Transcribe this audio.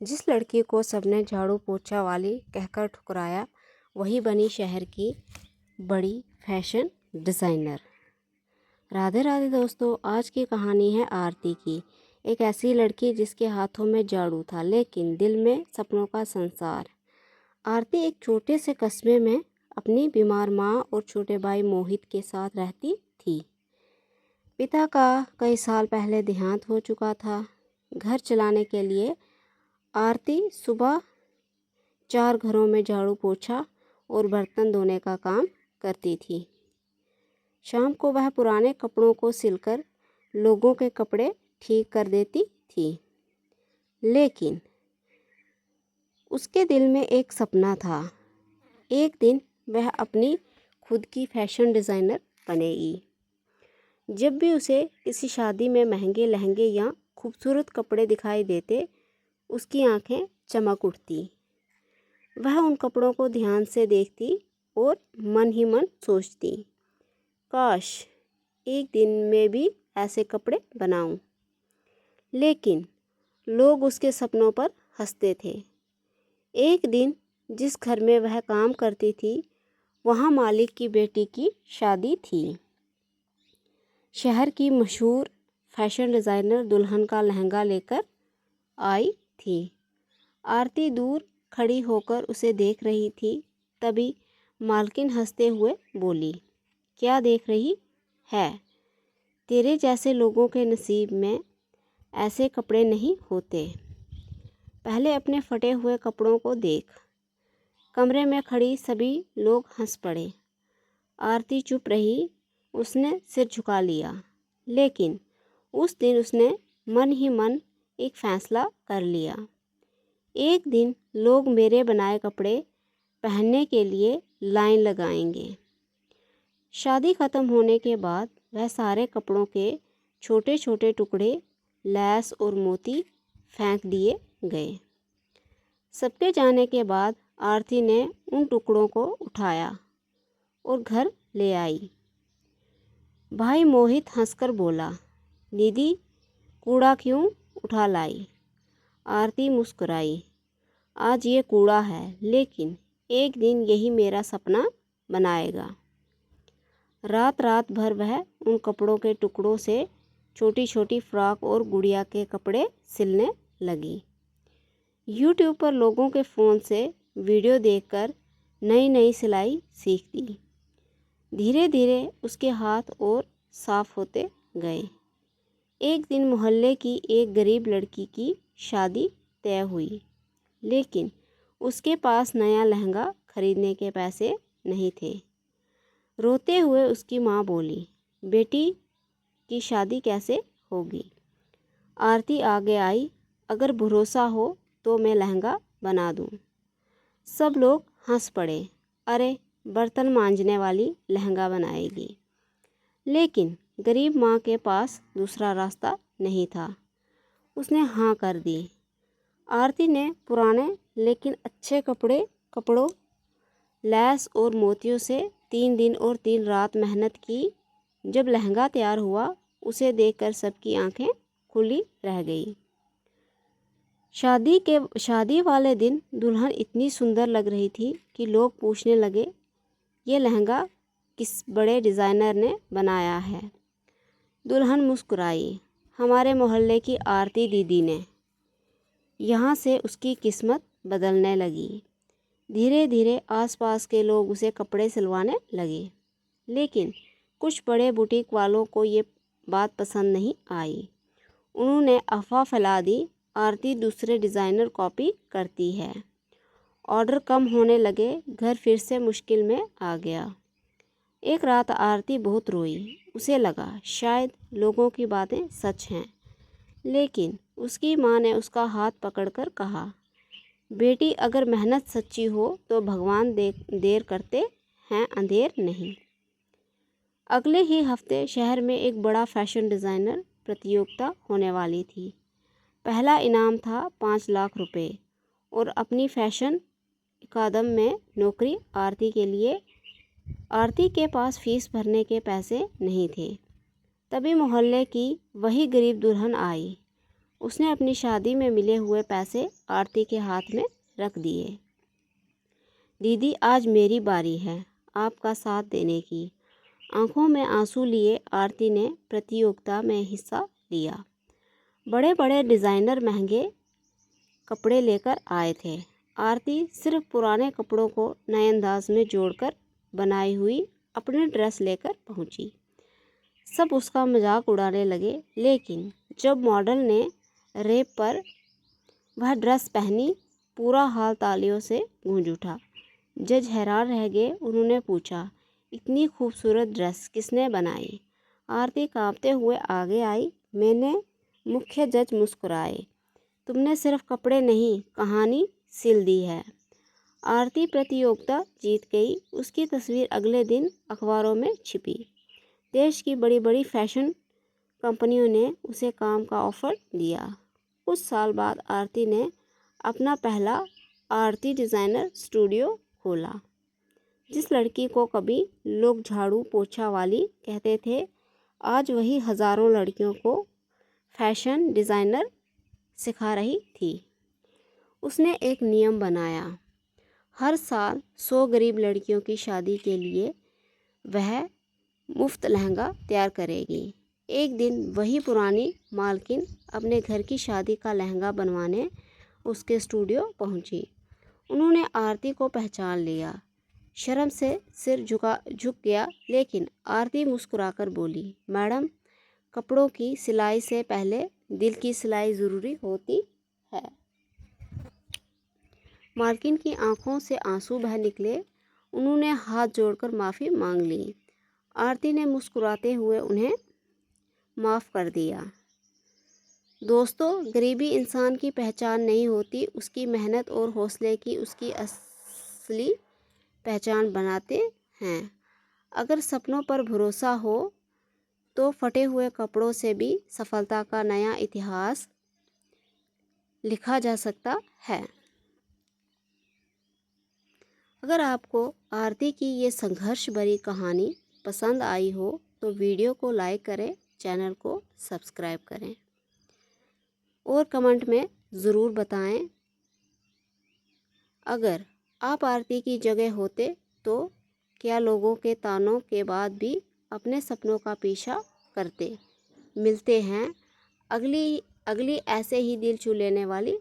जिस लड़की को सबने झाड़ू पोछा वाली कहकर ठुकराया, वही बनी शहर की बड़ी फैशन डिज़ाइनर। राधे राधे दोस्तों, आज की कहानी है आरती की। एक ऐसी लड़की जिसके हाथों में झाड़ू था लेकिन दिल में सपनों का संसार। आरती एक छोटे से कस्बे में अपनी बीमार माँ और छोटे भाई मोहित के साथ रहती थी। पिता का कई साल पहले देहांत हो चुका था। घर चलाने के लिए आरती सुबह 4 घरों में झाड़ू पोछा और बर्तन धोने का काम करती थी। शाम को वह पुराने कपड़ों को सिलकर लोगों के कपड़े ठीक कर देती थी। लेकिन उसके दिल में एक सपना था। एक दिन वह अपनी खुद की फैशन डिज़ाइनर बनेगी। जब भी उसे किसी शादी में महंगे लहंगे या खूबसूरत कपड़े दिखाई देते, उसकी आंखें चमक उठती। वह उन कपड़ों को ध्यान से देखती और मन ही मन सोचती, काश एक दिन मैं भी ऐसे कपड़े बनाऊं। लेकिन लोग उसके सपनों पर हंसते थे। एक दिन जिस घर में वह काम करती थी, वहाँ मालिक की बेटी की शादी थी। शहर की मशहूर फैशन डिज़ाइनर दुल्हन का लहंगा लेकर आई थी। आरती दूर खड़ी होकर उसे देख रही थी। तभी मालकिन हंसते हुए बोली, क्या देख रही है? तेरे जैसे लोगों के नसीब में ऐसे कपड़े नहीं होते। पहले अपने फटे हुए कपड़ों को देख। कमरे में खड़ी सभी लोग हंस पड़े। आरती चुप रही। उसने सिर झुका लिया। लेकिन उस दिन उसने मन ही मन एक फैसला कर लिया। एक दिन लोग मेरे बनाए कपड़े पहनने के लिए लाइन लगाएंगे। शादी ख़त्म होने के बाद वह सारे कपड़ों के छोटे छोटे टुकड़े, लैस और मोती फेंक दिए गए। सबके जाने के बाद आरती ने उन टुकड़ों को उठाया और घर ले आई। भाई मोहित हंसकर बोला, दीदी कूड़ा क्यों उठा लाई? आरती मुस्कुराई, आज ये कूड़ा है, लेकिन एक दिन यही मेरा सपना बनाएगा। रात रात भर वह उन कपड़ों के टुकड़ों से छोटी छोटी फ्रॉक और गुड़िया के कपड़े सिलने लगी। यूट्यूब पर लोगों के फ़ोन से वीडियो देखकर नई नई सिलाई सीखती। धीरे धीरे उसके हाथ और साफ होते गए। एक दिन मोहल्ले की एक गरीब लड़की की शादी तय हुई, लेकिन उसके पास नया लहंगा खरीदने के पैसे नहीं थे। रोते हुए उसकी माँ बोली, बेटी की शादी कैसे होगी? आरती आगे आई, अगर भरोसा हो तो मैं लहंगा बना दूँ। सब लोग हंस पड़े, अरे बर्तन मांजने वाली लहंगा बनाएगी। लेकिन गरीब माँ के पास दूसरा रास्ता नहीं था। उसने हाँ कर दी। आरती ने पुराने लेकिन अच्छे कपड़ों, लैस और मोतियों से 3 दिन और 3 रात मेहनत की। जब लहंगा तैयार हुआ, उसे देखकर सबकी आंखें खुली रह गई। शादी वाले दिन दुल्हन इतनी सुंदर लग रही थी कि लोग पूछने लगे, ये लहंगा किस बड़े डिज़ाइनर ने बनाया है? दुल्हन मुस्कुराई, हमारे मोहल्ले की आरती दीदी ने। यहाँ से उसकी किस्मत बदलने लगी। धीरे धीरे आसपास के लोग उसे कपड़े सिलवाने लगे। लेकिन कुछ बड़े बुटीक वालों को ये बात पसंद नहीं आई। उन्होंने अफवाह फैला दी, आरती दूसरे डिज़ाइनर कॉपी करती है। ऑर्डर कम होने लगे। घर फिर से मुश्किल में आ गया। एक रात आरती बहुत रोई। उसे लगा शायद लोगों की बातें सच हैं। लेकिन उसकी माँ ने उसका हाथ पकड़कर कहा, बेटी अगर मेहनत सच्ची हो तो भगवान देर करते हैं, अंधेर नहीं। अगले ही हफ्ते शहर में एक बड़ा फैशन डिज़ाइनर प्रतियोगिता होने वाली थी। पहला इनाम था 5 लाख रुपए और अपनी फैशन अकादम में नौकरी। आरती के पास फीस भरने के पैसे नहीं थे। तभी मोहल्ले की वही गरीब दुल्हन आई। उसने अपनी शादी में मिले हुए पैसे आरती के हाथ में रख दिए। दीदी, आज मेरी बारी है आपका साथ देने की। आंखों में आंसू लिए आरती ने प्रतियोगिता में हिस्सा लिया। बड़े बड़े डिज़ाइनर महंगे कपड़े लेकर आए थे। आरती सिर्फ पुराने कपड़ों को नए अंदाज में जोड़कर बनाई हुई अपनी ड्रेस लेकर पहुंची। सब उसका मजाक उड़ाने लगे, लेकिन जब मॉडल ने रेप पर वह ड्रेस पहनी, पूरा हॉल तालियों से गूंज उठा। जज हैरान रह गए। उन्होंने पूछा, इतनी खूबसूरत ड्रेस किसने बनाई? आरती कांपते हुए आगे आई। मैंने। मुख्य जज मुस्कुराए। तुमने सिर्फ कपड़े नहीं, कहानी सिल दी है। आरती प्रतियोगिता जीत गई। उसकी तस्वीर अगले दिन अखबारों में छिपी। देश की बड़ी बड़ी फैशन कंपनियों ने उसे काम का ऑफर दिया। कुछ साल बाद आरती ने अपना पहला आरती डिज़ाइनर स्टूडियो खोला। जिस लड़की को कभी लोग झाड़ू पोछा वाली कहते थे, आज वही हज़ारों लड़कियों को फैशन डिज़ाइनर सिखा रही थी। उसने एक नियम बनाया। हर साल 100 गरीब लड़कियों की शादी के लिए वह मुफ्त लहंगा तैयार करेगी। एक दिन वही पुरानी मालकिन अपने घर की शादी का लहंगा बनवाने उसके स्टूडियो पहुंची। उन्होंने आरती को पहचान लिया। शर्म से सिर झुक गया, लेकिन आरती मुस्कुराकर बोली, मैडम, कपड़ों की सिलाई से पहले दिल की सिलाई ज़रूरी होती है। मालकिन की आंखों से आंसू बह निकले। उन्होंने हाथ जोड़कर माफ़ी मांग ली। आरती ने मुस्कुराते हुए उन्हें माफ़ कर दिया। दोस्तों, गरीबी इंसान की पहचान नहीं होती, उसकी मेहनत और हौसले की उसकी असली पहचान बनाते हैं। अगर सपनों पर भरोसा हो तो फटे हुए कपड़ों से भी सफलता का नया इतिहास लिखा जा सकता है। अगर आपको आरती की ये संघर्ष भरी कहानी पसंद आई हो तो वीडियो को लाइक करें, चैनल को सब्सक्राइब करें और कमेंट में ज़रूर बताएं। अगर आप आरती की जगह होते तो क्या लोगों के तानों के बाद भी अपने सपनों का पीछा करते? मिलते हैं अगली ऐसे ही दिल छू लेने वाली